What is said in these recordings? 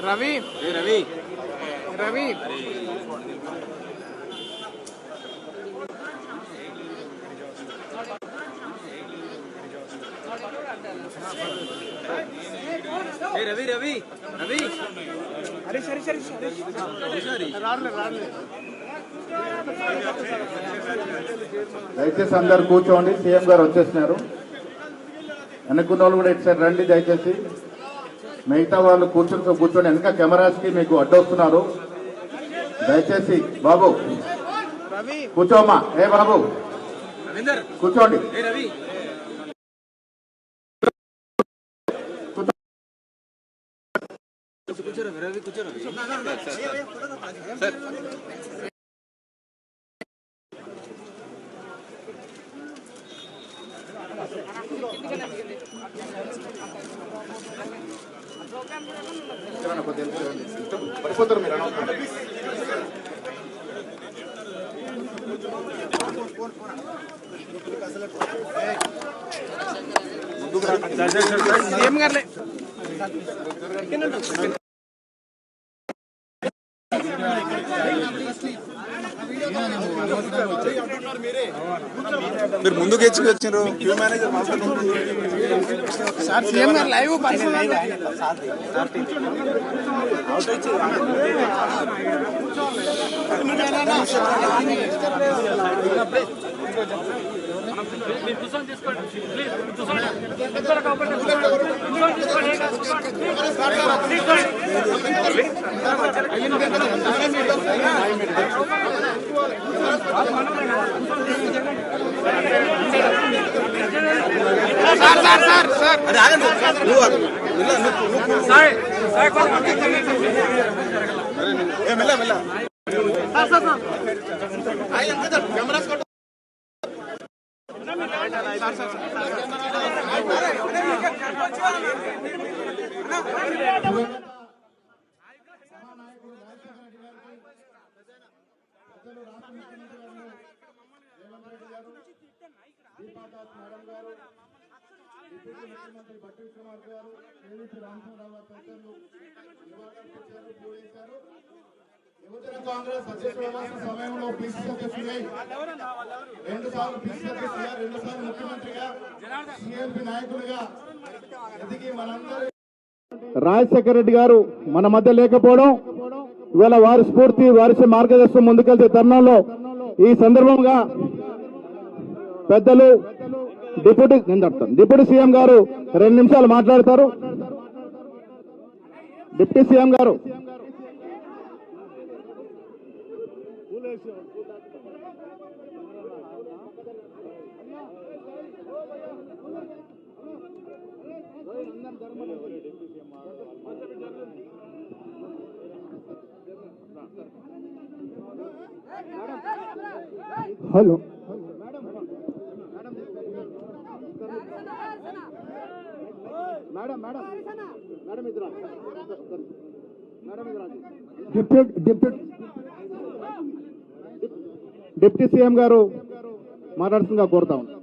रवि रवि रवि रवि रवि रवि अरे सरी सरी దయచేసి అందరు కూర్చోండి. సీఎం గారు వచ్చేసినారు. వెనక్కున్న వాళ్ళు కూడా ఇటు సైడ్ రండి దయచేసి. మిగతా వాళ్ళు కూర్చొని వెనక కెమెరాస్ కి మీకు అడ్డొస్తున్నారు. దయచేసి బాబు కూర్చోమ్మా. ఏ బాబు కూర్చోండి. పడిపోతారు మీరు. సీఎం గారులే మీరు ముందుకు వచ్చినారు. క్యూ మేనేజర్ సార్ సీఎం గారు live sir sir sir sir మెల్ల మెల్ల ముఖ్యమంత్రి బట్టి విక్రమార్ గారు, కేవీపీ రామచంద్రరావు గారు తదితరులు యువజన కాంగ్రెస్ అధ్యక్ష నివాస సమయంలో పిసిసి అధ్యక్షుడై 2 సార్లు పిసిసి అధ్యక్షుడిగా 2 సార్లు ముఖ్యమంత్రిగా సిఎల్పి నాయకుడిగా ఎదిగి మనందరి రాజశేఖర రెడ్డి గారు మన మధ్య లేకపోవడం, ఇవాళ వారి స్ఫూర్తి వారి మార్గదర్శనం ముందుకెళ్తే తరుణంలో ఈ సందర్భంగా పెద్దలు డిప్యూటీ సీఎం గారు 2 నిమిషాలు మాట్లాడతారు. డిప్యూటీ సీఎం గారు. హలో డిప్యూటీ సీఎం గారు మాట్లాడుతుందిగా కోరుతా ఉన్నాం.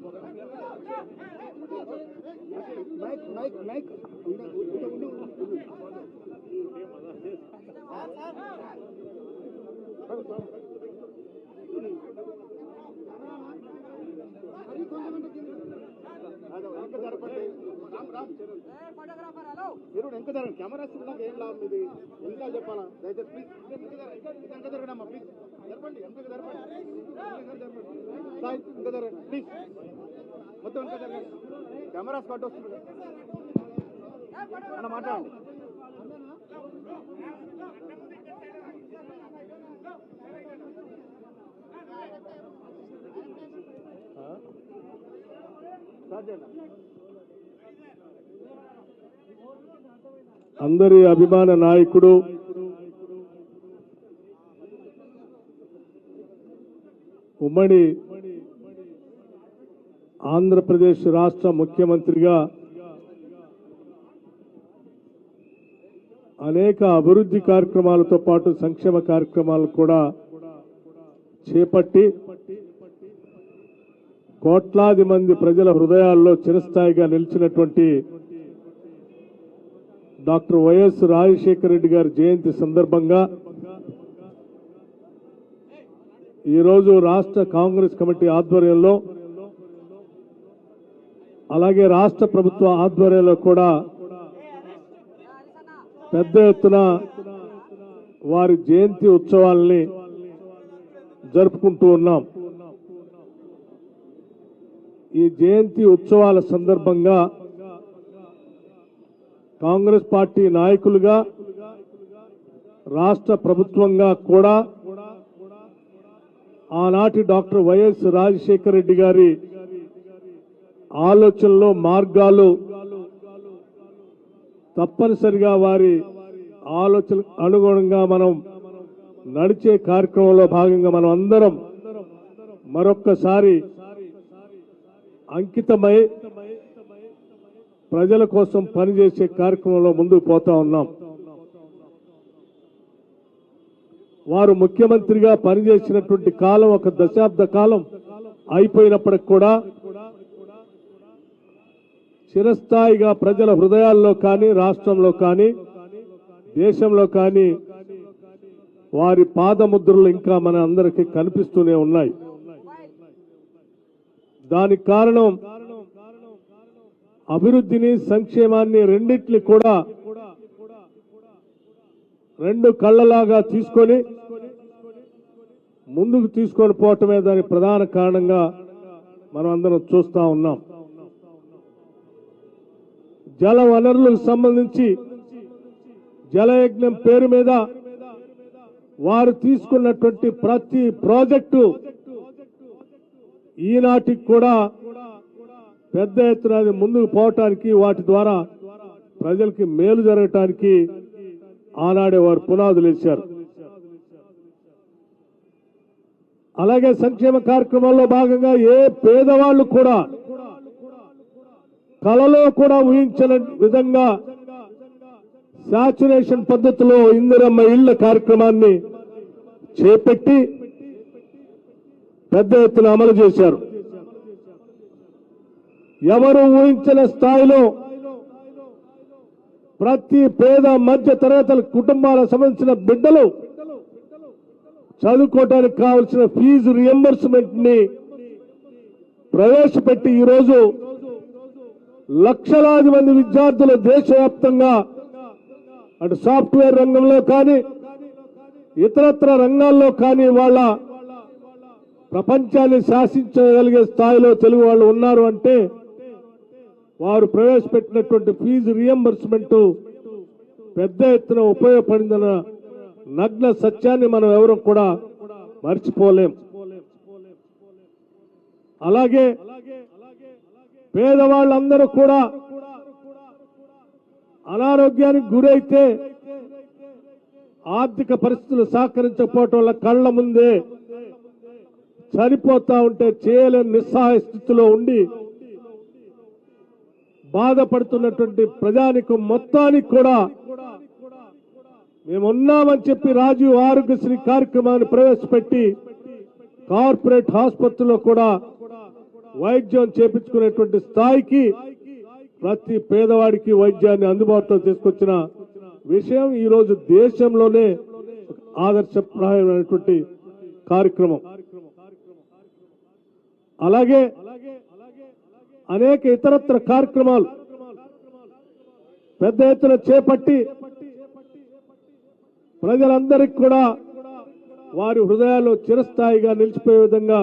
మీరు ఎంత జరగండి, కెమెరా నాకు ఏం లాభం, ఇది ఎంత చెప్పాలా? దయచేసి ప్లీజ్ ఎంత జరగడమ్మా, ప్లీజ్ జరపండి, ఎంత జరపండి, ఇంకా జరగండి ప్లీజ్, మొత్తం ఎంత జరగండి. కెమెరా స్పాట్ వస్తుంది అన్న, మాట్లాడండి. అందరి అభిమాన నాయకుడు, ఉమ్మడి ఆంధ్రప్రదేశ్ రాష్ట్ర ముఖ్యమంత్రిగా అనేక అభివృద్ధి కార్యక్రమాలతో పాటు సంక్షేమ కార్యక్రమాలు కూడా చేపట్టి కోట్లాది మంది ప్రజల హృదయాల్లో చిరస్థాయిగా నిలిచినటువంటి డాక్టర్ వైఎస్ రాజశేఖర రెడ్డి గారి జయంతి సందర్భంగా ఈరోజు రాష్ట్ర కాంగ్రెస్ కమిటీ ఆధ్వర్యంలో అలాగే రాష్ట్ర ప్రభుత్వ ఆధ్వర్యంలో కూడా పెద్ద ఎత్తున వారి జయంతి ఉత్సవాల్ని జరుపుకుంటూ ఉన్నాం. ఈ జయంతి ఉత్సవాల సందర్భంగా కాంగ్రెస్ పార్టీ నాయకులుగా రాష్ట్ర ప్రభుత్వంగా కూడా ఆనాటి డాక్టర్ వైఎస్ రాజశేఖర రెడ్డి గారి ఆలోచనలు మార్గాలు తప్పనిసరిగా వారి ఆలోచన అనుగుణంగా మనం నడిచే కార్యక్రమంలో భాగంగా మనం అందరం మరొక్కసారి అంకితమై ప్రజల కోసం పనిచేసే కార్యక్రమంలో ముందుకు పోతా ఉన్నాం. వారు ముఖ్యమంత్రిగా పనిచేసినటువంటి కాలం ఒక దశాబ్ద కాలం అయిపోయినప్పటికి కూడా చిరస్థాయిగా ప్రజల హృదయాల్లో కానీ రాష్ట్రంలో కానీ దేశంలో కానీ వారి పాదముద్రలు ఇంకా మన అందరికీ కనిపిస్తూనే ఉన్నాయి. దానికి కారణం అభివృద్ధిని సంక్షేమాన్ని రెండిట్ని కూడా రెండు కళ్ళలాగా తీసుకొని ముందుకు తీసుకొని పోవటమే దానికి ప్రధాన కారణంగా మనం అందరం చూస్తా ఉన్నాం. జల వనరులకు సంబంధించి జలయజ్ఞం పేరు మీద వారు తీసుకున్నటువంటి ప్రతి ప్రాజెక్టు ఈనాటికి కూడా పెద్ద ఎత్తున అది ముందుకు పోవటానికి వాటి ద్వారా ప్రజలకి మేలు జరగటానికి ఆనాడే వారు పునాదులు వేశారు. అలాగే సంక్షేమ కార్యక్రమాల్లో భాగంగా ఏ పేదవాళ్లు కూడా కలలో కూడా ఊహించని విధంగా శాచురేషన్ పద్ధతిలో ఇందిరమ్మ ఇళ్ల కార్యక్రమాన్ని చేపట్టి పెద్ద ఎత్తున అమలు చేశారు. ఎవరు ఊహించని స్థాయిలో ప్రతి పేద మధ్య తరగతుల కుటుంబాలకు సంబంధించిన బిడ్డలు చదువుకోవడానికి కావలసిన ఫీజు రియంబర్స్మెంట్ ని ప్రవేశపెట్టి ఈరోజు లక్షలాది మంది విద్యార్థులు దేశవ్యాప్తంగా అటు సాఫ్ట్వేర్ రంగంలో కానీ ఇతరత్ర రంగాల్లో కానీ వాళ్ళ ప్రపంచాన్ని శాసించగలిగే స్థాయిలో తెలుగు వాళ్ళు ఉన్నారు అంటే వారు ప్రవేశపెట్టినటువంటి ఫీజు రియంబర్స్మెంట్ పెద్ద ఎత్తున ఉపయోగపడిందన్న నగ్న సత్యాన్ని మనం ఎవరు కూడా మర్చిపోలేం. అలాగే పేదవాళ్ళందరూ కూడా అనారోగ్యానికి గురైతే ఆర్థిక పరిస్థితులు సహకరించకపోవటం వల్ల కళ్ల ముందే చనిపోతా ఉంటే చేయలేని నిస్సహాయ స్థితిలో ఉండి బాధపడుతున్నటువంటి ప్రజానికం మొత్తానికి కూడా మేమున్నామని చెప్పి రాజీవ్ ఆరోగ్యశ్రీ కార్యక్రమాన్ని ప్రవేశపెట్టి కార్పొరేట్ ఆసుపత్రిలో కూడా వైద్యం చేపించుకునేటువంటి స్థాయికి ప్రతి పేదవాడికి వైద్యాన్ని అందుబాటులో తీసుకొచ్చిన విషయం ఈ రోజు దేశంలోనే ఆదర్శప్రాయమైనటువంటి కార్యక్రమం. అలాగే అనేక ఇతరత్ర కార్యక్రమాలు పెద్ద ఎత్తున చేపట్టి ప్రజలందరికీ కూడా వారి హృదయాల్లో చిరస్థాయిగా నిలిచిపోయే విధంగా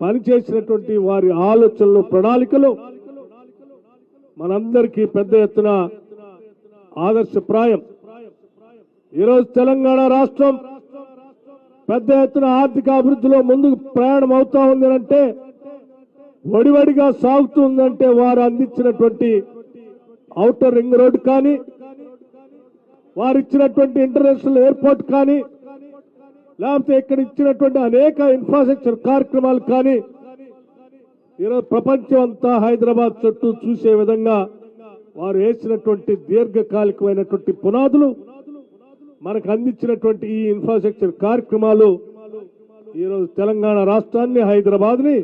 పనిచేసినటువంటి వారి ఆలోచనలు ప్రణాళికలు మనందరికీ పెద్ద ఎత్తున ఆదర్శప్రాయం. ఈరోజు తెలంగాణ రాష్ట్రం పెద్ద ఎత్తున ఆర్థిక అభివృద్ధిలో ముందుకు ప్రయాణం అవుతా ఉందంటే వడివడిగా సాగుతుందంటే వారు అందించినటువంటి ఔటర్ రింగ్ రోడ్ కానీ వారు ఇచ్చినటువంటి ఇంటర్నేషనల్ ఎయిర్పోర్ట్ కానీ లేకపోతే ఇక్కడ ఇచ్చినటువంటి అనేక ఇన్ఫ్రాస్ట్రక్చర్ కార్యక్రమాలు కానీ ఈరోజు ప్రపంచం అంతా హైదరాబాద్ చుట్టూ చూసే విధంగా వారు వేసినటువంటి దీర్ఘకాలికమైనటువంటి పునాదులు, మనకు అందించినటువంటి ఈ ఇన్ఫ్రాస్ట్రక్చర్ కార్యక్రమాలు ఈరోజు తెలంగాణ రాష్ట్రాన్ని, హైదరాబాద్ ని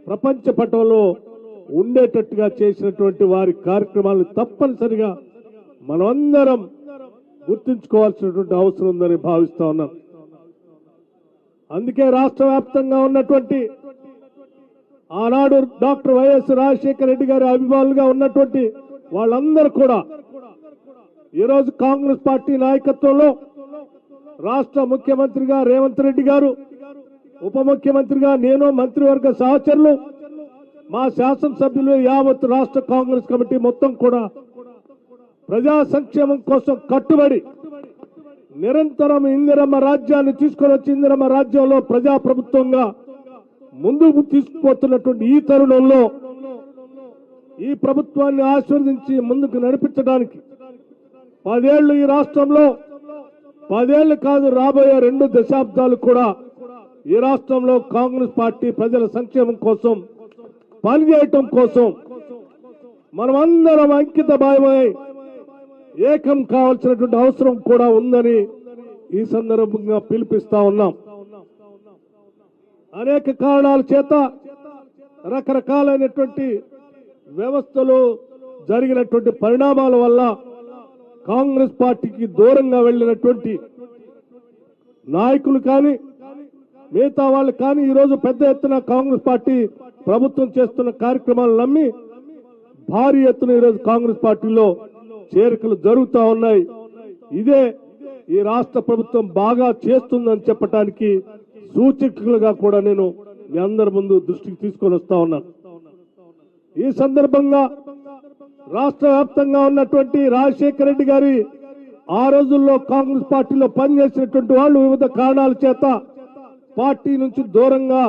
ప్రపంచ పటంలో ఉండేటట్టుగా చేసినటువంటి వారి కార్యక్రమాలను తప్పనిసరిగా మనమందరం గుర్తుంచుకోవాల్సినటువంటి అవసరం ఉందని భావిస్తా ఉన్నాం. అందుకే రాష్ట్ర వ్యాప్తంగా ఉన్నటువంటి ఆనాడు డాక్టర్ వైఎస్ రాజశేఖర రెడ్డి గారి అభిమానులుగా ఉన్నటువంటి వాళ్ళందరూ కూడా ఈరోజు కాంగ్రెస్ పార్టీ నాయకత్వంలో రాష్ట్ర ముఖ్యమంత్రిగా రేవంత్ రెడ్డి గారు, ఉప ముఖ్యమంత్రిగా నేను, మంత్రివర్గ సహచరులు, మా శాసనసభ్యులు, యావత్ రాష్ట్ర కాంగ్రెస్ కమిటీ మొత్తం కూడా ప్రజా సంక్షేమం కోసం కట్టుబడి నిరంతరం ఇందిరమ్మ రాజ్యాన్ని తీసుకొని వచ్చి ఇందిరమ్మ రాజ్యంలో ప్రజాప్రభుత్వంగా ముందుకు తీసుకుపోతున్నటువంటి ఈ తరుణంలో ఈ ప్రభుత్వాన్ని ఆశీర్వదించి ముందుకు నడిపించడానికి 10 ఏళ్లు ఈ రాష్ట్రంలో, 10 ఏళ్లు కాదు రాబోయే 2 దశాబ్దాలు కూడా ఈ రాష్ట్రంలో కాంగ్రెస్ పార్టీ ప్రజల సంక్షేమం కోసం పనిచేయటం కోసం మనమందరం అంకిత భావమై ఏకం కావాల్సినటువంటి అవసరం కూడా ఉందని ఈ సందర్భంగా పిలిపిస్తా ఉన్నాం. అనేక కారణాల చేత రకరకాలైనటువంటి వ్యవస్థలు జరిగినటువంటి పరిణామాల వల్ల కాంగ్రెస్ పార్టీకి దూరంగా వెళ్లినటువంటి నాయకులు కానీ మిగతా వాళ్ళు కానీ ఈరోజు పెద్ద ఎత్తున కాంగ్రెస్ పార్టీ ప్రభుత్వం చేస్తున్న కార్యక్రమాలు నమ్మి భారీ ఎత్తున ఈరోజు కాంగ్రెస్ పార్టీలో చేరికలు జరుగుతూ ఉన్నాయి. ఇదే ఈ రాష్ట్ర ప్రభుత్వం బాగా చేస్తుందని చెప్పడానికి సూచకులుగా కూడా నేను మీ అందరి ముందు దృష్టికి తీసుకొని వస్తా ఉన్నాను. ఈ సందర్భంగా రాష్ట్ర వ్యాప్తంగా ఉన్నటువంటి రాజశేఖర రెడ్డి గారి ఆ రోజుల్లో కాంగ్రెస్ పార్టీలో పనిచేసినటువంటి వాళ్ళు వివిధ కారణాల చేత పార్టీ నుంచి దూరంగా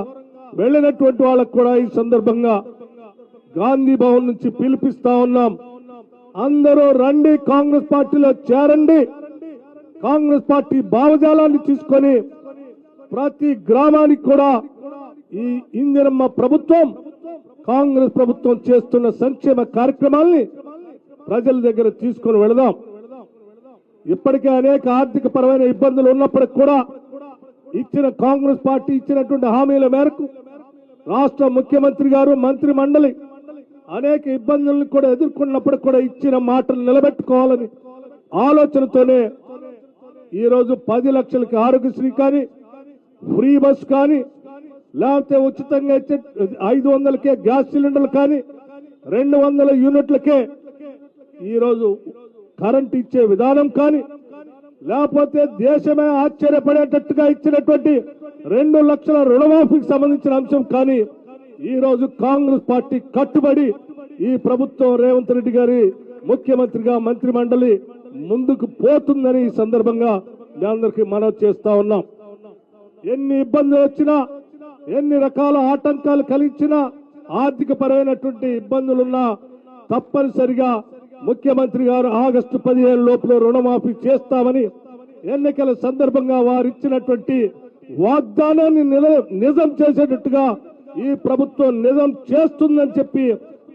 వెళ్లినటువంటి వాళ్ళకు కూడా ఈ సందర్భంగా గాంధీ భవన్ నుంచి పిలిపిస్తా ఉన్నాం. అందరూ రండి, కాంగ్రెస్ పార్టీలో చేరండి. కాంగ్రెస్ పార్టీ భావజాలాన్ని తీసుకొని ప్రతి గ్రామానికి కూడా ఈ ఇందిరమ్మ ప్రభుత్వం, కాంగ్రెస్ ప్రభుత్వం చేస్తున్న సంక్షేమ కార్యక్రమాల్ని ప్రజల దగ్గర తీసుకొని వెళదాం. ఇప్పటికే అనేక ఆర్థిక పరమైన ఇబ్బందులు ఉన్నప్పటికీ కూడా ఇచ్చిన కాంగ్రెస్ పార్టీ ఇచ్చినటువంటి హామీల మేరకు రాష్ట్ర ముఖ్యమంత్రి గారు, మంత్రి మండలి అనేక ఇబ్బందులను కూడా ఎదుర్కొన్నప్పటికీ కూడా ఇచ్చిన మాటలు నిలబెట్టుకోవాలని ఆలోచనతోనే ఈరోజు 10 లక్షలకి ఆరోగ్యశ్రీ కానీ, ఫ్రీ బస్ కానీ, లేకపోతే ఉచితంగా ఇచ్చే 500కే గ్యాస్ సిలిండర్లు కానీ, 200 యూనిట్లకే ఈరోజు కరెంట్ ఇచ్చే విధానం కానీ, లేకపోతే దేశమే ఆశ్చర్యపడేటట్టుగా ఇచ్చినటువంటి 2 లక్షల రుణమాఫీకి సంబంధించిన అంశం కానీ ఈ రోజు కాంగ్రెస్ పార్టీ కట్టుబడి ఈ ప్రభుత్వం రేవంత్ రెడ్డి గారి ముఖ్యమంత్రిగా మంత్రి మండలి ముందుకు పోతుందని ఈ సందర్భంగా మీ అందరికీ మనవి చేస్తా ఉన్నాం. ఎన్ని ఇబ్బందులు వచ్చినా, ఎన్ని రకాల ఆటంకాలు కలిగించినా, ఆర్థిక పరమైనటువంటి ఇబ్బందులున్నా తప్పనిసరిగా ముఖ్యమంత్రి గారు ఆగస్టు 15 లోపల రుణమాఫీ చేస్తామని ఎన్నికల సందర్భంగా వారు ఇచ్చినటువంటి వాగ్దానాన్ని నిజం చేసేటట్టుగా ఈ ప్రభుత్వం నిజం చేస్తుందని చెప్పి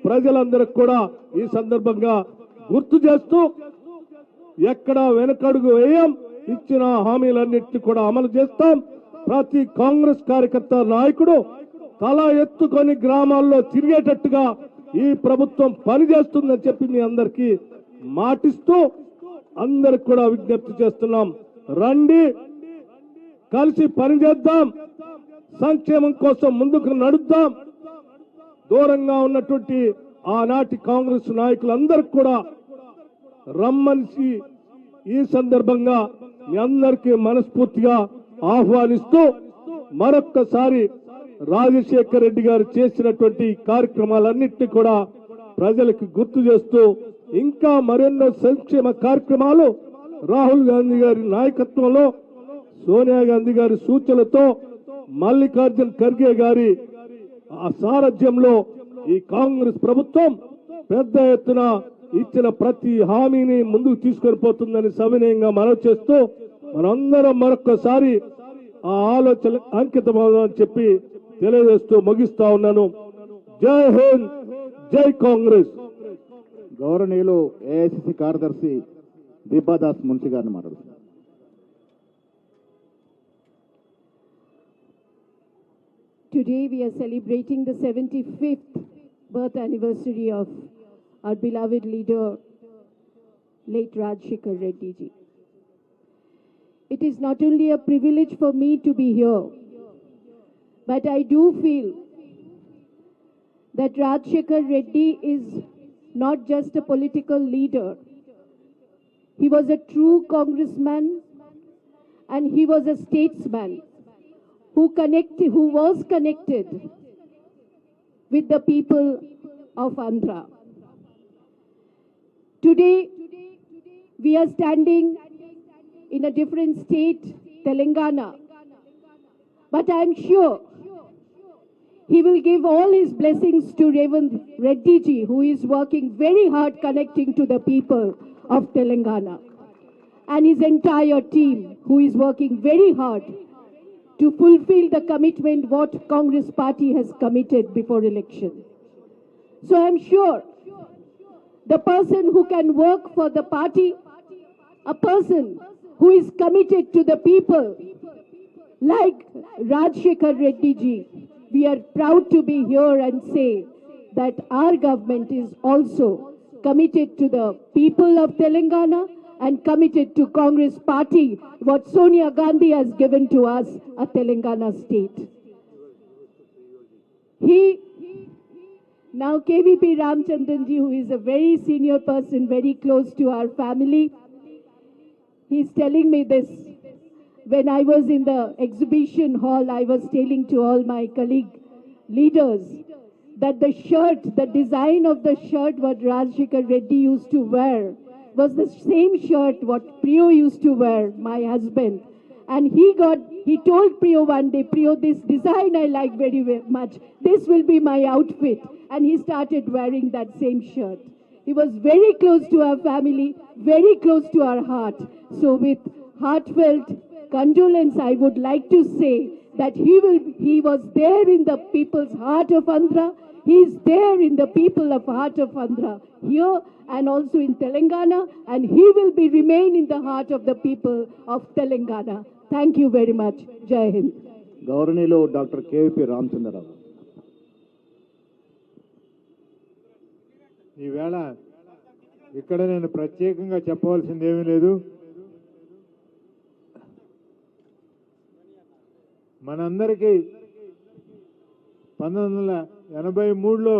ప్రజలందరికీ కూడా ఈ సందర్భంగా గుర్తు చేస్తూ ఎక్కడ వెనకడుగు వేయం, ఇచ్చిన హామీలన్నింటినీ కూడా అమలు చేస్తాం. ప్రతి కాంగ్రెస్ కార్యకర్త నాయకుడు తల ఎత్తుకొని గ్రామాల్లో తిరిగేటట్టుగా ఈ ప్రభుత్వం పనిచేస్తుందని చెప్పి మీ అందరికీ మాటిస్తూ అందరికి కూడా విజ్ఞప్తి చేస్తున్నాం. రండి, కలిసి పనిచేద్దాం, సంక్షేమం కోసం ముందుకు నడుద్దాం. దూరంగా ఉన్నటువంటి ఆనాటి కాంగ్రెస్ నాయకులందరికీ కూడా రమ్మనిసి ఈ సందర్భంగా మీ అందరికీ మనస్ఫూర్తిగా ఆహ్వానిస్తూ మరొక్కసారి రాజశేఖర రెడ్డి గారు చేసినటువంటి కార్యక్రమాలన్నింటినీ కూడా ప్రజలకు గుర్తు చేస్తూ ఇంకా మరెన్నో సంక్షేమ కార్యక్రమాలు రాహుల్ గాంధీ గారి నాయకత్వంలో, సోనియా గాంధీ గారి సూచనలతో, మల్లికార్జున్ ఖర్గే గారి సారథ్యంలో ఈ కాంగ్రెస్ ప్రభుత్వం పెద్ద ఎత్తున ఇచ్చిన ప్రతి హామీని ముందుకు తీసుకొని పోతుందని సవినయంగా మనవి చేస్తూ మనందరం మరొక్కసారి ఆ ఆలోచన అంకితమవుదామని చెప్పి తెలియజేస్తూ ముగిస్తా ఉన్నాను. జై హింద్, జై కాంగ్రెస్. గౌరవనీయులు ఏఐసిసి కార్యదర్శి దీపాదాస్ మున్షి గారిని మాట్లాడుతున్నారు. Today we are celebrating the 75th birth anniversary of our beloved leader, late Rajshekhar Reddy ji. It is not only a privilege for me to be here, but I do feel that Rajshekhar Reddy is not just a political leader. He was a true congressman and he was a statesman who was connected with the people of Andhra. Today, we are standing in a different state, Telangana. But I am sure he will give all his blessings to Revant Reddy ji, who is working very hard connecting to the people of Telangana, and his entire team, who is working very hard to fulfill the commitment what Congress party has committed before election. So I am sure the person who can work for the party, a person who is committed to the people, like Rajshekhar Reddy ji, we are proud to be here and say that our government is also committed to the people of Telangana and committed to Congress party, what Sonia Gandhi has given to us, a Telangana state. Now KVP Ramchandran ji, who is a very senior person, very close to our family, he's telling me this. When I was in the exhibition hall, I was telling to all my colleague leaders that the shirt, the design of the shirt what Rajshekhar Reddy used to wear was the same shirt what Priyo used to wear, my husband. And he told Priyo one day, Priyo, this design I like very much. This will be my outfit. And he started wearing that same shirt. He was very close to our family, very close to our heart. So with heartfelt condolence, I would like to say that he was there in the people's heart of Andhra. He is there in the people of heart of Andhra here and also in Telangana, and he will be remain in the heart of the people of Telangana. Thank you very much. Jai Hind. గౌరవనీయులు doctor KVP Ramachandra Rao. ఈవేళ ఇక్కడ నేను ప్రత్యేకంగా చెప్పవలసింది ఏమీ లేదు. మనందరికీ 1983లో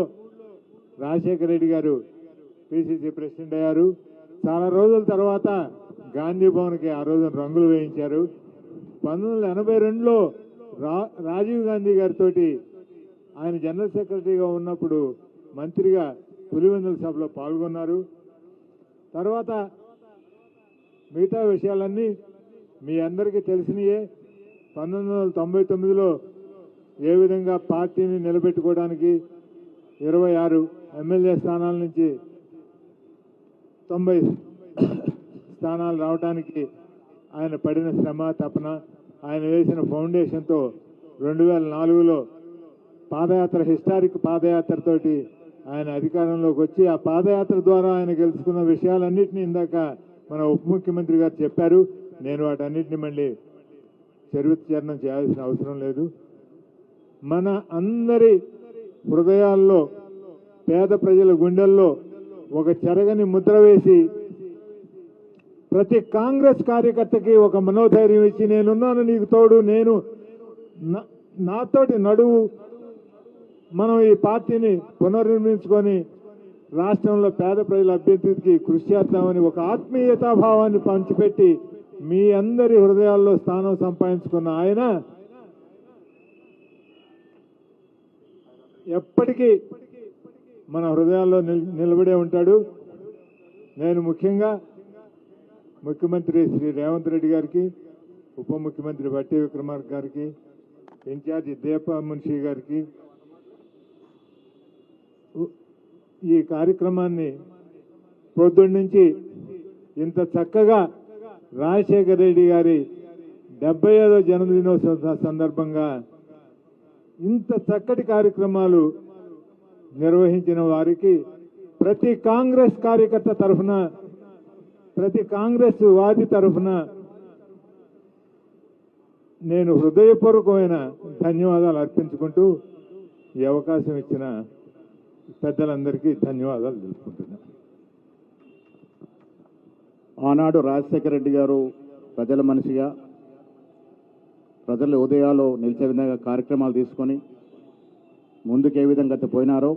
రాజశేఖర రెడ్డి గారు పిసిసి ప్రెసిడెంట్ అయ్యారు. చాలా రోజుల తర్వాత గాంధీ భవన్కి ఆ రోజున రంగులు వేయించారు. 1982లో రాజీవ్ గాంధీ గారితో ఆయన జనరల్ సెక్రటరీగా ఉన్నప్పుడు మంత్రిగా పులివెందుల సభలో పాల్గొన్నారు. తర్వాత మిగతా విషయాలన్నీ మీ అందరికీ తెలిసినయే. 1999లో ఏ విధంగా పార్టీని నిలబెట్టుకోవడానికి 26 ఎమ్మెల్యే స్థానాల నుంచి 90 స్థానాలు రావడానికి ఆయన పడిన శ్రమ తపన, ఆయన వేసిన ఫౌండేషన్తో 2004లో పాదయాత్ర, హిస్టారిక్ పాదయాత్రతోటి ఆయన అధికారంలోకి వచ్చి ఆ పాదయాత్ర ద్వారా ఆయన గెలుచుకున్న విషయాలన్నింటినీ ఇందాక మన ఉప ముఖ్యమంత్రి గారు చెప్పారు. నేను వాటన్నిటిని మళ్ళీ చరిత్రచరణం చేయాల్సిన అవసరం లేదు. మన అందరి హృదయాల్లో, పేద ప్రజల గుండెల్లో ఒక చెరగని ముద్ర వేసి ప్రతి కాంగ్రెస్ కార్యకర్తకి ఒక మనోధైర్యం ఇచ్చి నేనున్నాను, నీకు తోడు, నేను నాతోటి నడువు, మనం ఈ పార్టీని పునర్నిర్మించుకొని రాష్ట్రంలో పేద ప్రజల అభ్యున్నతికి కృషి చేద్దామని ఒక ఆత్మీయతాభావాన్ని పంచిపెట్టి మీ అందరి హృదయాల్లో స్థానం సంపాదించుకున్న ఆయన ఎప్పటికీ మన హృదయాల్లో నిలబడే ఉంటాడు. నేను ముఖ్యంగా ముఖ్యమంత్రి శ్రీ రేవంత్ రెడ్డి గారికి, ఉప ముఖ్యమంత్రి బట్టి విక్రమార్క గారికి, ఇన్ఛార్జి దీపా మున్షి గారికి ఈ కార్యక్రమాన్ని పొద్దున్న నుంచి ఇంత చక్కగా రాజశేఖర రెడ్డి గారి 75వ జన్మదినోత్సవం సందర్భంగా ఇంత చక్కటి కార్యక్రమాలు నిర్వహించిన వారికి ప్రతి కాంగ్రెస్ కార్యకర్త తరఫున, ప్రతి కాంగ్రెస్ వాది తరఫున నేను హృదయపూర్వకమైన ధన్యవాదాలు అర్పించుకుంటూ ఈ అవకాశం ఇచ్చిన పెద్దలందరికీ ధన్యవాదాలు తెలుపుకుంటున్నా. ఆనాడు రాజశేఖర రెడ్డి గారు ప్రజల మనిషిగా ప్రజల ఉదయాలు నిలిచే విధంగా కార్యక్రమాలు తీసుకొని ముందుకు ఏ విధంగా పోయినారో